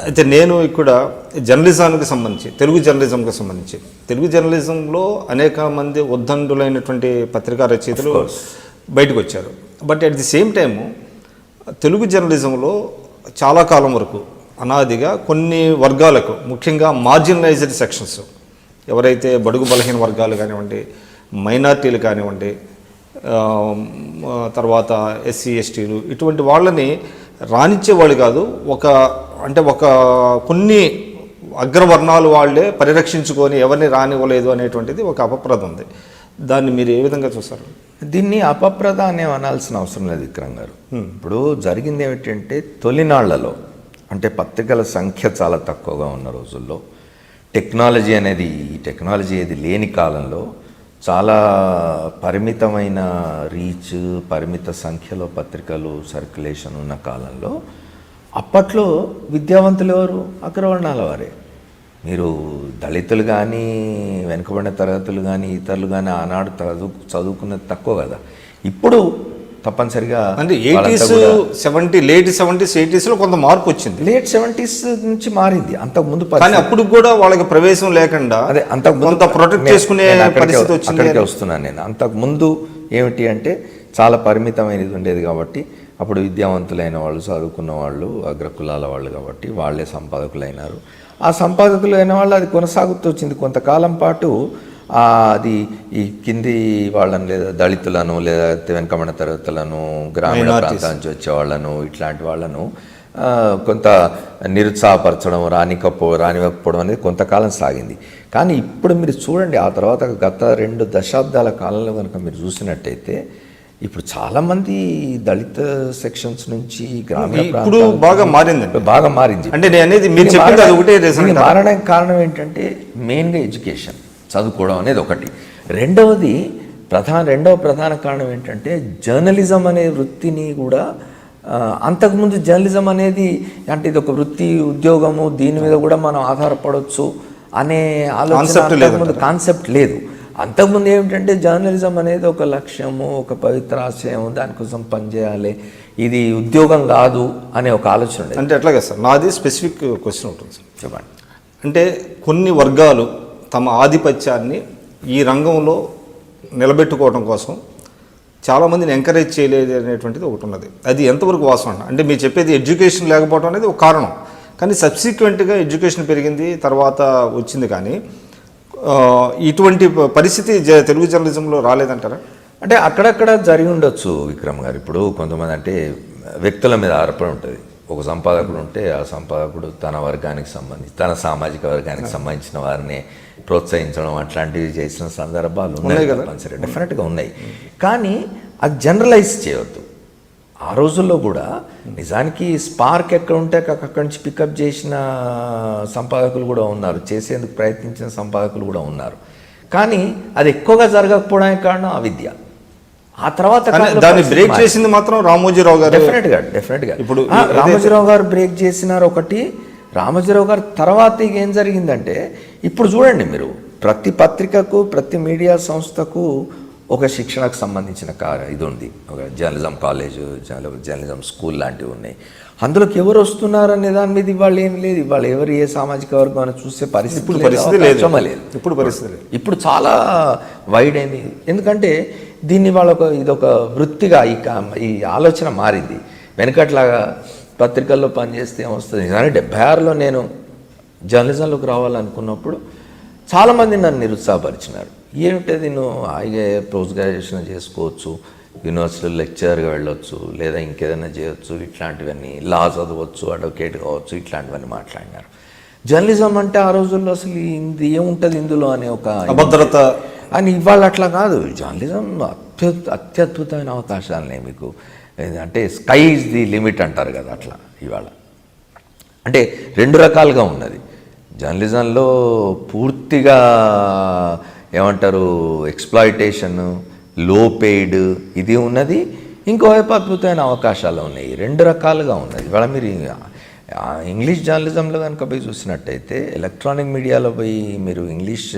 అయితే నేను ఇక్కడ జర్నలిజానికి సంబంధించి తెలుగు జర్నలిజంలో అనేక మంది ఉద్దండులైనటువంటి పత్రికా రచయితలు బయటకు వచ్చారు. But at the same time Telugu జర్నలిజంలో చాలా కాలం వరకు అనాదిగా కొన్ని వర్గాలకు, ముఖ్యంగా మార్జినలైజ్డ్ సెక్షన్స్, ఎవరైతే బడుగు బలహీన వర్గాలు కానివ్వండి, మైనార్టీలు కానివ్వండి, తర్వాత ఎస్సీ ఎస్టీలు, ఇటువంటి వాళ్ళని రానిచ్చేవాళ్ళు కాదు. ఒక కొన్ని అగ్రవర్ణాలు వాళ్ళే పరిరక్షించుకొని ఎవరిని రానివ్వలేదు అనేటువంటిది ఒక అపప్రద ఉంది. దాన్ని మీరు ఏ విధంగా చూస్తారు? దీన్ని అపప్రద అనే అనాల్సిన అవసరం లేదు విక్రమ్ గారు. ఇప్పుడు జరిగింది ఏమిటంటే, తొలినాళ్లలో అంటే పత్రికల సంఖ్య చాలా తక్కువగా ఉన్న రోజుల్లో టెక్నాలజీ ఏది లేని కాలంలో చాలా పరిమితమైన రీచ్, పరిమిత సంఖ్యలో పత్రికలు సర్క్యులేషన్ ఉన్న కాలంలో అప్పట్లో విద్యావంతులు ఎవరు? అగ్రవర్ణాల వారే. మీరు దళితులు కానీ, వెనుకబడిన తరగతులు కానీ, ఇతరులు కానీ ఆనాడు చదువుకున్నది తక్కువ కదా. ఇప్పుడు తప్పనిసరిగా అంటే లేట్ 70s 80sలో కొంత మార్పు వచ్చింది. లేట్ 70s నుంచి మారింది. అంతకుముందు కానీ అప్పుడు కూడా వాళ్ళకి ప్రవేశం లేకుండా అదే అంతకుముందు ప్రొటెక్ట్ చేసుకునే పరిస్థితి వచ్చింది. అక్కడికే వస్తున్నాను నేను. అంతకుముందు ఏమిటి అంటే చాలా పరిమితమైనది ఉండేది కాబట్టి అప్పుడు విద్యావంతులైన వాళ్ళు, చదువుకున్న వాళ్ళు, అగ్రకులాల వాళ్ళు కాబట్టి వాళ్ళే సంపాదకులైనారు. ఆ సంపాదకులైన వాళ్ళు అది కొనసాగుతూ వచ్చింది కొంతకాలం పాటు. అది ఈ కింది వాళ్ళను, లేదా దళితులను, లేదా వెనుకబడిన తరగతులను, గ్రామీణ ప్రాంతాల నుంచి వచ్చే వాళ్ళను, ఇట్లాంటి వాళ్ళను కొంత నిరుత్సాహపరచడం, రానివ్వకపోవడం అనేది కొంతకాలం సాగింది. కానీ ఇప్పుడు మీరు చూడండి, ఆ తర్వాత గత 2 దశాబ్దాల కాలంలో కనుక మీరు చూసినట్టయితే ఇప్పుడు చాలామంది దళిత సెక్షన్స్ నుంచి గ్రామీణ ఇప్పుడు బాగా మారింది. అంటే నేను అనేది మీరు చెప్పింది అది ఒకటే రీజన్. మారడానికి కారణం ఏంటంటే మెయిన్గా ఎడ్యుకేషన్, చదువుకోవడం అనేది ఒకటి. రెండవ ప్రధాన కారణం ఏంటంటే జర్నలిజం అనే వృత్తిని కూడా, అంతకుముందు జర్నలిజం అనేది అంటే ఇది ఒక వృత్తి, ఉద్యోగము, దీని మీద కూడా మనం ఆధారపడవచ్చు అనే ఆలోచన, కాన్సెప్ట్ లేదు. అంతకుముందు ఏమిటంటే జర్నలిజం అనేది ఒక లక్ష్యము, ఒక పవిత్ర ఆశయం, దానికోసం పనిచేయాలి, ఇది ఉద్యోగం కాదు అనే ఒక ఆలోచన ఉండేది. అంటే ఎట్లాగా సార్, నాది స్పెసిఫిక్ క్వశ్చన్ ఉంటుంది సార్. చెప్పండి. అంటే కొన్ని వర్గాలు తమ ఆధిపత్యాన్ని ఈ రంగంలో నిలబెట్టుకోవడం కోసం చాలామందిని ఎంకరేజ్ చేయలేదు అనేటువంటిది ఒకటి ఉన్నది. అది ఎంతవరకు వాస్తవం అంటే మీరు చెప్పేది ఎడ్యుకేషన్ లేకపోవడం అనేది ఒక కారణం, కానీ సబ్సిక్వెంట్గా ఎడ్యుకేషన్ పెరిగింది, తర్వాత వచ్చింది. కానీ ఇటువంటి పరిస్థితి తెలుగు జర్నలిజంలో రాలేదంటారా? అంటే అక్కడక్కడ జరిగి ఉండొచ్చు విక్రమ్ గారు. ఇప్పుడు కొంతమంది అంటే వ్యక్తుల మీద ఆధారపడి ఉంటుంది. ఒక సంపాదకుడు ఉంటే ఆ సంపాదకుడు తన వర్గానికి సంబంధించి, తన సామాజిక వర్గానికి సంబంధించిన వారిని ప్రోత్సహించడం అట్లాంటివి చేసిన సందర్భాలు ఉన్నాయి కదా, డెఫినెట్గా ఉన్నాయి. కానీ అది జనరలైజ్ చేయవద్దు. ఆ రోజుల్లో కూడా నిజానికి స్పార్క్ ఎక్కడ ఉంటే అక్కడి నుంచి పికప్ చేసిన సంపాదకులు కూడా ఉన్నారు, చేసేందుకు ప్రయత్నించిన సంపాదకులు కూడా ఉన్నారు. కానీ అది ఎక్కువగా జరగకపోవడానికి కారణం అవిద్య. ఆ తర్వాత దాన్ని బ్రేక్ చేసింది మాత్రం రామోజీరావు గారు. డెఫినెట్గా ఇప్పుడు రామోజీరావు గారు బ్రేక్ చేసినారు ఒకటి. రామోజీరావు గారు తర్వాత ఏం జరిగిందంటే, ఇప్పుడు చూడండి మీరు, ప్రతి పత్రికకు, ప్రతి మీడియా సంస్థకు ఒక శిక్షణకు సంబంధించిన ఇది ఉంది. ఒక జర్నలిజం కాలేజ్, జర్నలిజం స్కూల్ లాంటివి ఉన్నాయి. అందులోకి ఎవరు వస్తున్నారనే దాని మీద ఇవాళ ఏమి లేదు. ఇవాళ ఎవరు ఏ సామాజిక వర్గం చూసే పరిస్థితి లేదు. ఇప్పుడు చాలా వైడ్ అయింది. ఎందుకంటే దీన్ని ఇదొక వృత్తిగా ఈ ఆలోచన మారింది. వెనకట్లాగా పత్రికల్లో పనిచేస్తే ఏమొస్తుంది. నిజానికి 76లో నేను జర్నలిజంలోకి రావాలనుకున్నప్పుడు చాలామంది నన్ను నిరుత్సాహపరిచినారు. ఏమిటది, నువ్వు హాయిగా పోస్ట్ గ్రాడ్యుయేషన్ చేసుకోవచ్చు, యూనివర్సిటీలో లెక్చరర్గా వెళ్ళొచ్చు, లేదా ఇంకేదైనా చేయొచ్చు, ఇట్లాంటివన్నీ, లా చదవచ్చు, అడ్వకేట్ కావచ్చు, ఇట్లాంటివన్నీ మాట్లాడినారు. జర్నలిజం అంటే ఆ రోజుల్లో అసలు ఇది ఏముంటుంది ఇందులో అనే ఒక అభద్రత అని. ఇవాళ అట్లా కాదు. జర్నలిజం అత్యద్భుతమైన అవకాశాలనే మీకు, అంటే స్కై ఈజ్ ది లిమిట్ అంటారు కదా, అట్లా ఇవాళ అంటే 2 రకాలుగా ఉన్నది. జర్నలిజంలో పూర్తిగా ఏమంటారు, ఎక్స్ప్లాయిటేషన్, లో పెయిడ్ ఇది ఉన్నది. ఇంకోవైపు అద్భుతమైన అవకాశాలు ఉన్నాయి. 2 రకాలుగా ఉన్నది. ఇవాళ మీరు ఇంగ్లీష్ జర్నలిజంలో కనుక పోయి చూసినట్టయితే, ఎలక్ట్రానిక్ మీడియాలో పోయి మీరు ఇంగ్లీష్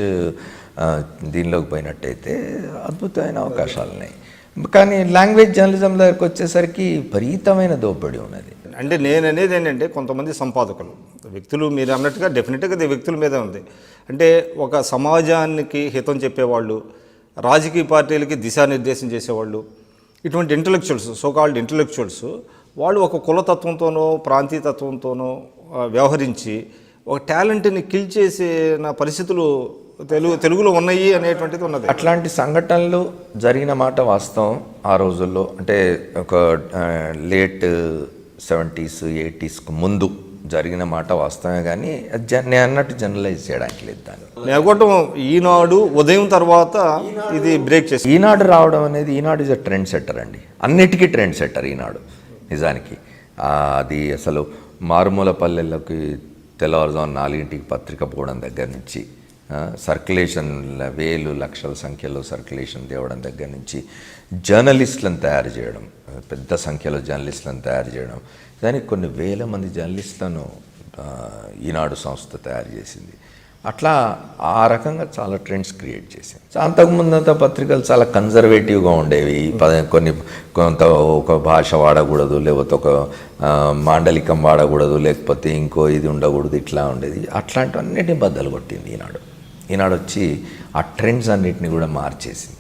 దీనిలోకి పోయినట్టయితే అద్భుతమైన అవకాశాలు ఉన్నాయి. కానీ లాంగ్వేజ్ జర్నలిజం దగ్గరికి వచ్చేసరికి విపరీతమైన దోపిడీ ఉన్నది. అంటే నేను అనేది ఏంటంటే కొంతమంది సంపాదకులు వ్యక్తులు మీరు అన్నట్టుగా డెఫినెట్గా అది వ్యక్తుల మీదే ఉంది. అంటే ఒక సమాజానికి హితం చెప్పేవాళ్ళు, రాజకీయ పార్టీలకి దిశానిర్దేశం చేసేవాళ్ళు, ఇటువంటి ఇంటలెక్చువల్స్, సోకాల్డ్ ఇంటలెక్చువల్స్, వాళ్ళు ఒక కులతత్వంతోనో ప్రాంతీయతత్వంతోనో వ్యవహరించి ఒక టాలెంట్ని కిల్ చేసిన పరిస్థితులు తెలుగులో ఉన్నాయి అనేటువంటిది ఉన్నది. అట్లాంటి సంఘటనలు జరిగిన మాట వాస్తవం. ఆ రోజుల్లో అంటే ఒక లేట్ 70s 80s ముందు జరిగిన మాట వాస్తవమే, కానీ నేను అన్నట్టు జనరలైజ్ చేయడానికి లేదు దాన్ని. లేకపోవటం ఈనాడు ఉదయం తర్వాత ఇది బ్రేక్ చేసి ఈనాడు రావడం అనేది, ఈనాడు ఇస్ అ ట్రెండ్ సెట్టర్ అండి, అన్నిటికీ ట్రెండ్ సెట్టర్ ఈనాడు నిజానికి. అది అసలు మారుమూల పల్లెల్లోకి తెల్లవారుజాము 4 పత్రిక పోవడం దగ్గర నుంచి, సర్క్యులేషన్ వేలు లక్షల సంఖ్యలో సర్క్యులేషన్ తేవడం దగ్గర నుంచి, జర్నలిస్టులను తయారు చేయడం, పెద్ద సంఖ్యలో జర్నలిస్టులను తయారు చేయడం, దానికి కొన్ని వేల మంది జర్నలిస్టులను ఈనాడు సంస్థ తయారు చేసింది. అట్లా ఆ రకంగా చాలా ట్రెండ్స్ క్రియేట్ చేసింది. అంతకుముందంతా పత్రికలు చాలా కన్జర్వేటివ్గా ఉండేవి. కొంత ఒక భాష వాడకూడదు, లేకపోతే ఒక మాండలికం వాడకూడదు, లేకపోతే ఇంకో ఇది ఉండకూడదు, ఇట్లా ఉండేది. అట్లాంటివన్నిటిని బద్దలు కొట్టింది ఈనాడు. ఈనాడు వచ్చి ఆ ట్రెండ్స్ అన్నిటిని కూడా మార్చేసింది.